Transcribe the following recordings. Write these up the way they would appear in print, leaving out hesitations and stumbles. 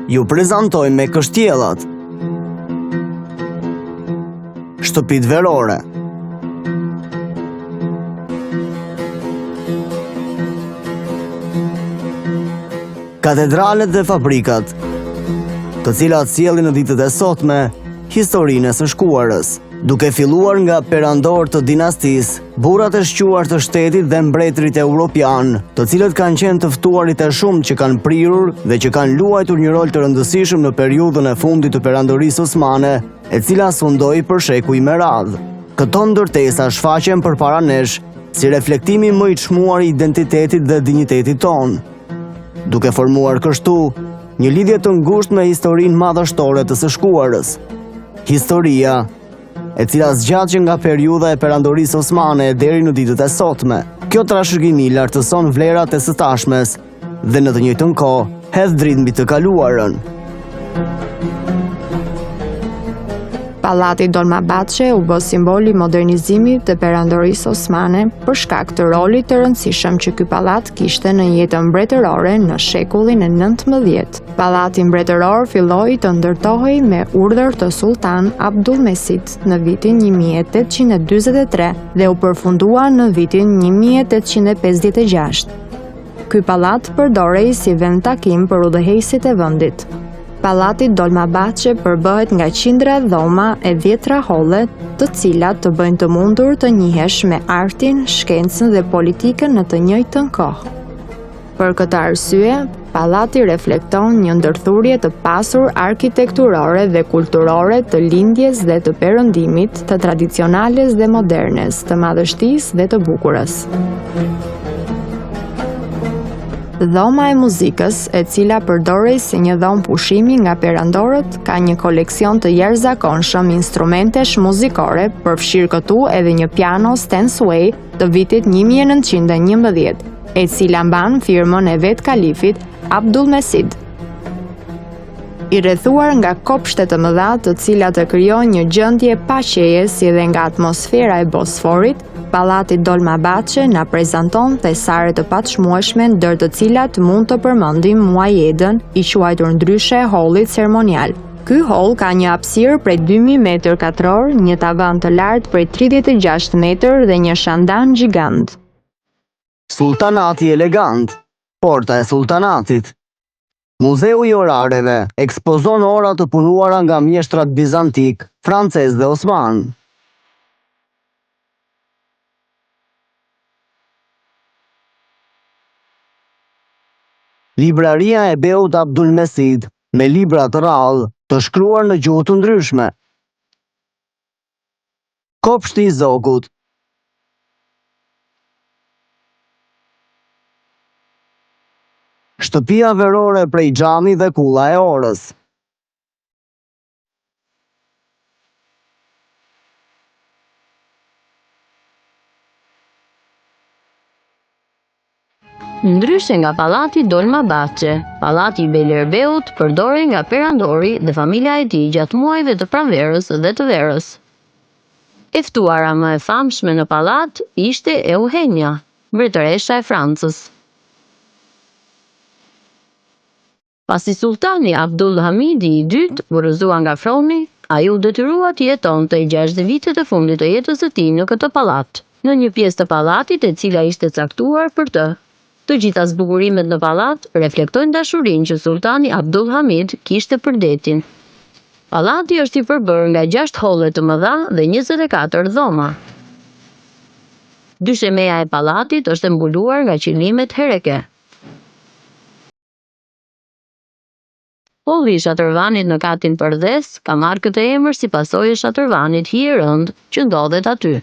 ju prezantoj me kështjellat. Shtëpitë verore. Katedralet dhe fabrikat, të cilat sjellin në ditët e sotme historinë e së shkuarës, duke filluar nga perandor të dinastisë, burrat e shquar të shtetit dhe mbretërit europian, të cilët kanë qenë të ftuarit e shumë që kanë prirur dhe që kanë luajtur një rol të rëndësishëm në periudhën e fundit të perandorisë osmane, e cila sundoi për shekuj me radhë. Këto ndërtesa shfaqen përpara nesh si reflektimi më i çmuar i identitetit dhe dinjitetit tonë, duke formuar kështu një lidhje të ngushtë me historinë madhështore të së shkuarës. Historia e cila zgjat që nga periudha e perandorisë osmane deri në ditët e sotme. Kjo trashëgimi lartëson vlerat e së tashmes dhe në të njëjtën kohë hedh dritë mbi të kaluarën. Pallati Dolmabahçe u bë simboli modernizimit të perandorisë osmane për shkak të rolit të rëndësishëm që ky pallat kishte në jetën mbretërore në shekullin e 19. Pallati mbretëror filloi të ndërtohej me urdhër të Sultan Abdulmesit në vitin 1843 dhe u përfundua në vitin 1856. Ky pallat përdorej si vend takim për udhëheqësit e vendit. Pallati Dolmabahçe përbëhet nga qindra dhoma e 10 holle, të cilat të bëjnë të mundur të njihesh me artin, shkencën dhe politikën në të njëjtën kohë. Për këtë arsye, pallati reflekton një ndërthurje të pasur arkitekturore dhe kulturore të lindjes dhe të perëndimit, të tradicionales dhe modernes, të madhështisë dhe të bukurës. Dhoma e muzikës, e cila përdorej si një dhomë pushimi nga perandorët, ka një koleksion të jashtëzakonshëm instrumentesh muzikore, përfshirë këtu edhe një piano Steinway të vitit 1911, e cila mban firmën e vet kalifit Abdulmesit. I rrethuar nga kopshte të mëdha, të cilat e krijojnë një gjendje paqeje si dhe nga atmosfera e Bosforit, Pallati Dolmabahçe na prezanton thesare të paçmueshme, ndër të cilat mund të përmendim muajedën, i quajtur ndryshe holli ceremonial. Ky hol ka një hapësirë prej 2000 metër katror, një tavan të lartë prej 36 metër dhe një shandan gjigant. Sultanati elegant, porta e sultanatit. Muzeu i orareve ekspozon ora të punuara nga mjeshtrat bizantik, francez dhe osman. Libraria e Beut Abdulmesit, me libra të rrallë, të shkruar në gjuhë të ndryshme. Kopshti i zogut. Shtëpia verore prej xhami dhe kulla e orës. Ndryshe nga pallati Dolmabahçe, pallati i Bejlerbeut përdorej nga perandori dhe familja e tij gjatë muajve të pranverës dhe të verës. E ftuara më e famshme në pallat ishte Eugenia, mbretëresha e Francës. Pasi sultani Abdulhamidi II urrëzua nga froni, ai u detyrua të jetonte 60 vitet e fundit të jetës së tij në këtë pallat, në një pjesë të pallatit e cila ishte caktuar për të. Të gjitha zbukurimet në pallat reflektojnë dashurinë që sultani Abdulhamid kishte për detin. Pallati është i përbërë nga 6 holle të mëdha dhe 24 dhoma. Dyshemeja e pallatit është mbuluar nga qilimet hereke. Holli i Shatërvanit në katin përdes ka marrë këtë emër si pasojë e Shatërvanit Hierënd që ndodhet aty.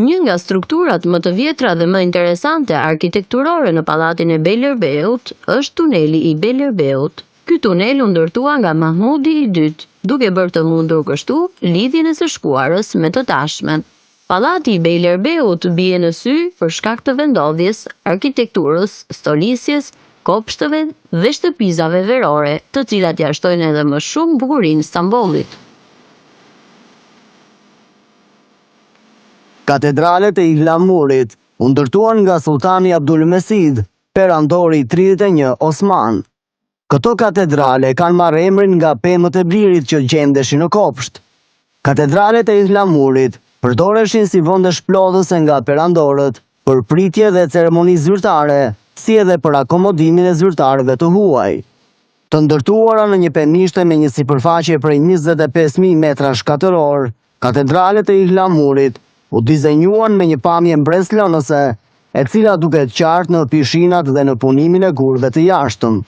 Një nga strukturat më të vjetra dhe më interesante arkitekturore në pallatin e Bejlerbeut është tuneli i Bejlerbeut. Ky tunel u ndërtua nga Mahmudi II, duke bërë të mundur kështu lidhjen e së shkuarës me të tashmen. Pallati i Bejlerbeut bie në sy për shkak të vendodhjes, arkitekturës, stolisjes, kopshtëve dhe shtëpizave verore, të cilat ja shtojnë edhe më shumë bukurinë Stambollit. Katedralet e Ihlamurit u ndërtuan nga sultani Abdulmesid, perandori i 31 Osman. Këto katedrale kanë marrë emrin nga pemët e blirit që gjendeshin në kopsht. Katedralet e Islamurit përdoreshin si vende shplodhëse nga perandorët për pritje dhe ceremoni zyrtare, si edhe për akomodimin e zyrtarëve të huaj. Të ndërtuara në një pemishte me një sipërfaqe prej 25.000 metra shkatëror, katedralet e Islamurit u dizenjuan me një pamje mbreslënëse, e cila duket qartë në pishinat dhe në punimin e gurëve të jashtëm.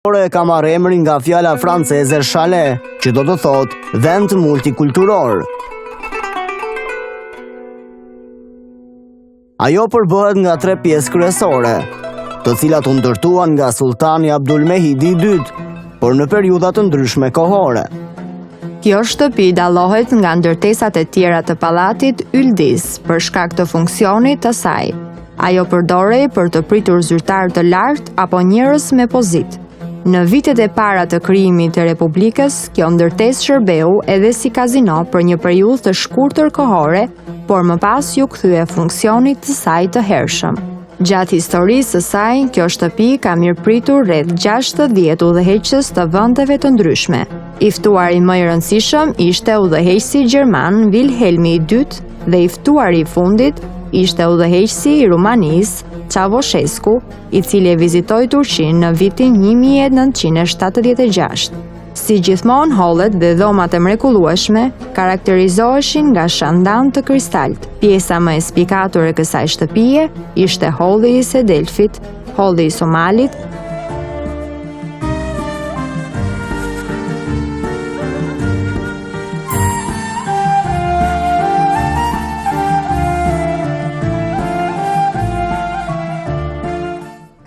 Ka marrë emrin nga fjala franceze chalet, që do të thotë vend multikulturor. Ajo përbëhet nga 3 pjesë kryesore, të cilat u ndërtuan nga sultani Abdulmehidi II, por në periudha të ndryshme kohore. Kjo shtëpi dallohet nga ndërtesat e tjera të pallatit Yildiz për shkak të funksionit të saj. Ajo përdorej për të pritur zyrtar të lartë apo njerëz me pozitë. Në vitet e para të krijimit të Republikës, kjo ndërtesë shërbeu edhe si kazino për një periudhë të shkurtër kohore, por më pas ju kthye funksionit të saj të hershëm. Gjatë historisë së saj, kjo shtëpi ka mirëpritur rreth 60 udhëheqës të vendeve të ndryshme. I ftuari më i rëndësishëm ishte udhëheqësi gjerman Wilhelmi II dhe i ftuari i fundit ishte udhëheqësi i Rumanisë Ceaușescu, i cili e vizitoi Turqinë në vitin 1976. Si gjithmonë, hollet dhe dhomat e mrekullueshme karakterizoheshin nga shandan të kristalt. Pjesa më e spikatur e kësaj shtëpie ishte holli i Sedelfit, holli i Somalit,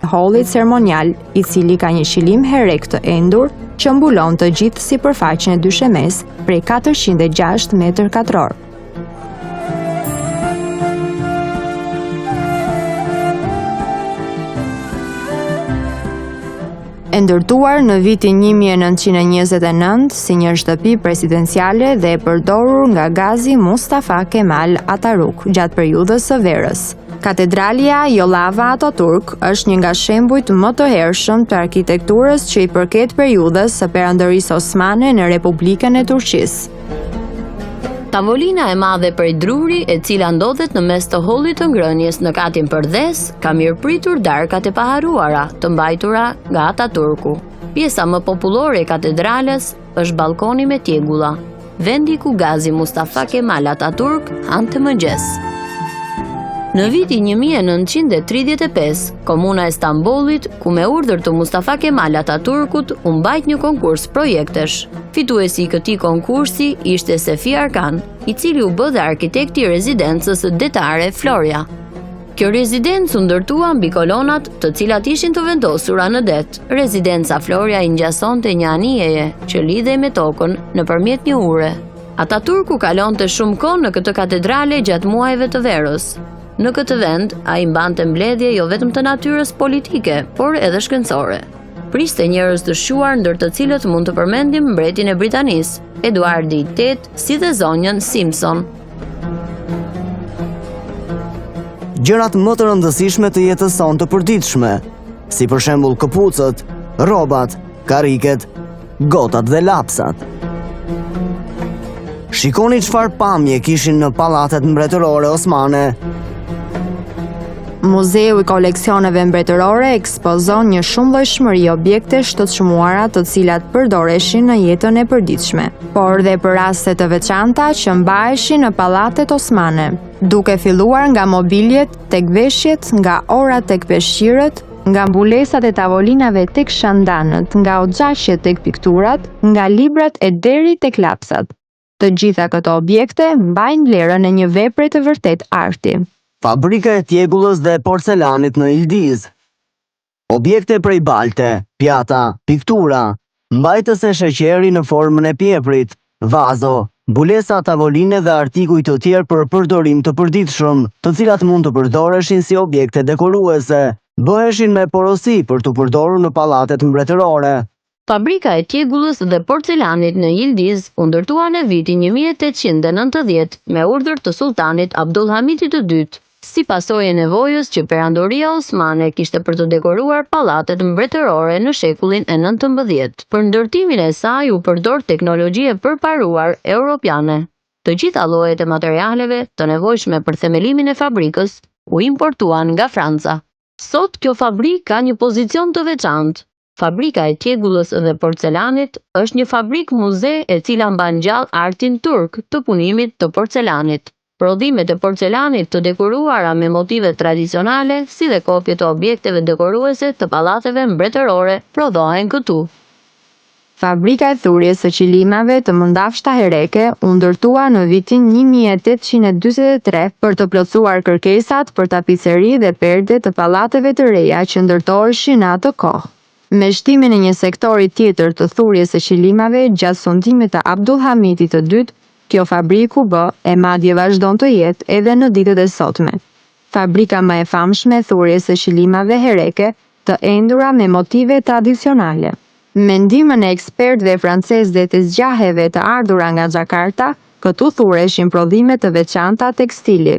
holli ceremonial, i cili ka një qilim herek të endur që mbulon të gjithë sipërfaqen e dyshemes prej 406 metër katror. E ndërtuar në vitin 1929 si një shtëpi presidenciale dhe e përdorur nga Gazi Mustafa Kemal Atatürk gjatë periudhës së verës. Katedralia Yalova Ataturk është një nga shembujt më të hershëm të arkitekturës që i përket periudhës së Perandorisë Osmane në Republikën e Turqisë. Tavolina e madhe prej druri, e cila ndodhet në mes të hollit të ngrënies në katin përdhes, ka mirëpritur darkat e paharuara të mbajtura nga Ataturku. Pjesa më popullore e katedrales është balkoni me tjegulla, vendi ku Gazi Mustafa Kemal Atatürk hante mëngjes. Në vitin 1935, komuna e Stambollit, ku me urdhër të Mustafa Kemal Atatürkut u mbajt një konkurs projektesh. Fituesi i këtij konkursi ishte Sefi Arkan, i cili u bë dhe arkitekti i rezidencës detare Florja. Kjo rezidencë u ndërtua mbi kolonat, të cilat ishin të vendosura në det. Rezidenca Florja i ngjasonte një anijeje që lidhej me tokën nëpërmjet një ure. Atatürku kalonte shumë kohë në këtë katedrale gjatë muajve të verës. Në këtë vend, ai mbante mbledhje jo vetëm të natyrës politike, por edhe shkencore. Priste njerëz të shuar, ndër të cilët mund të përmendim mbretin e Britanisë, Eduardi VIII, si dhe zonjën Simpson. Gjërat më të rëndësishme të jetës sonë të përditshme, si për shembull këpucët, rrobat, karriket, gotat dhe lapsat. Shikoni çfarë pamje kishin në pallatet mbretërore osmane. Muzeu i koleksioneve mbretërore ekspozon një shumëllojshmëri objekte shtoçmuara të cilat përdoreshin në jetën e përditshme, por dhe për raste të veçanta që mbaheshin në pallatet osmane, duke filluar nga mobiljet tek veshjet, nga orat tek peshqirët, nga mbulesat e tavolinave tek shandanët, nga oxhaqjet tek pikturat, nga librat e deri tek lapsat. Të gjitha këto objekte mbajnë vlerën e një vepre të vërtet arti. Fabrika e tjegullës dhe porcelanit në Yildiz. Objekte prej balte, pjata, piktura, mbajtës e sheqeri në formën e pjeprit, vazo, mbulesa, tavoline dhe artikuj të tjerë për përdorim të përditshëm, të cilat mund të përdoreshin si objekte dekoruese, bëheshin me porosi për të përdorur në pallatet mbretërore. Fabrika e tjegullës dhe porcelanit në Yildiz u ndërtua në vitin 1890 me urdhër të sultanit Abdulhamidit II, si pasojë e nevojës që Perandoria Osmane kishte për të dekoruar pallatet mbretërore në shekullin e 19. Për ndërtimin e saj u përdor teknologji e përparuar europiane. Të gjitha llojet e materialeve të nevojshme për themelimin e fabrikës u importuan nga Franca. Sot kjo fabrikë ka një pozicion të veçantë. Fabrika e tjegullës dhe porcelanit është një fabrikë muze e cila mban gjallë artin turk të punimit të porcelanit. Prodhimet e porcelanit të dekoruara me motive tradicionale, si dhe kopje të objekteve dekoruese të pallateve mbretërore, prodhohen këtu. Fabrika e thurjes së qilimave të mëndafshta hereke u ndërtua në vitin 1843 për të plotësuar kërkesat për tapiceri dhe perde të pallateve të reja që ndërtoheshin në atë kohë. Me shtimin e një sektori tjetër të thurjes së qilimave gjatë sondimit të Abdulhamidit të dytë, kjo fabriku bë e madje vazhdon të jetë edhe në ditët e sotme. Fabrika më e famshme e thurjes së qilimave hereke të endura me motive tradicionale. Me ndihmën e ekspertëve francezë dhe të zgjaheve të ardhura nga Xhakarta, këtu thureshin prodhime të veçanta tekstili.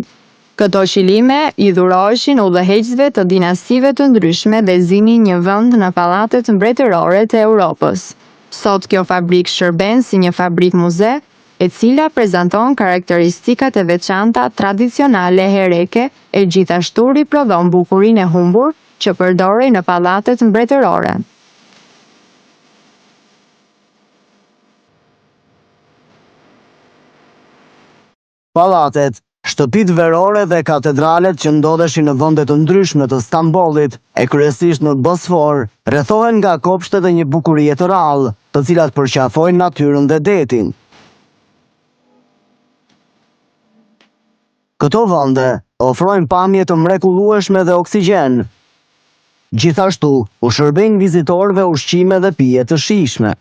Këto qilime i dhuroheshin udhëheqësve të dinastive të ndryshme dhe zinin një vend në pallatet mbretërore të Europës. Sot kjo fabrikë shërben si një fabrik muze, e cila prezanton karakteristikat e veçanta tradicionale hereke e gjithashtu riprodhon bukurinë e humbur që përdorej në pallatet mbretërore. Pallatet, shtëpitë verore dhe katedralet që ndodheshin në vende të ndryshme të Stambollit e kryesisht në Bosfor, rrethohen nga kopshtet e një bukurie të rrallë, të cilat përqafojnë natyrën dhe detin. Këto vende ofrojnë pamje të mrekullueshme dhe oksigjen. Gjithashtu, u shërbejnë vizitorëve ushqime dhe pije të shijshme.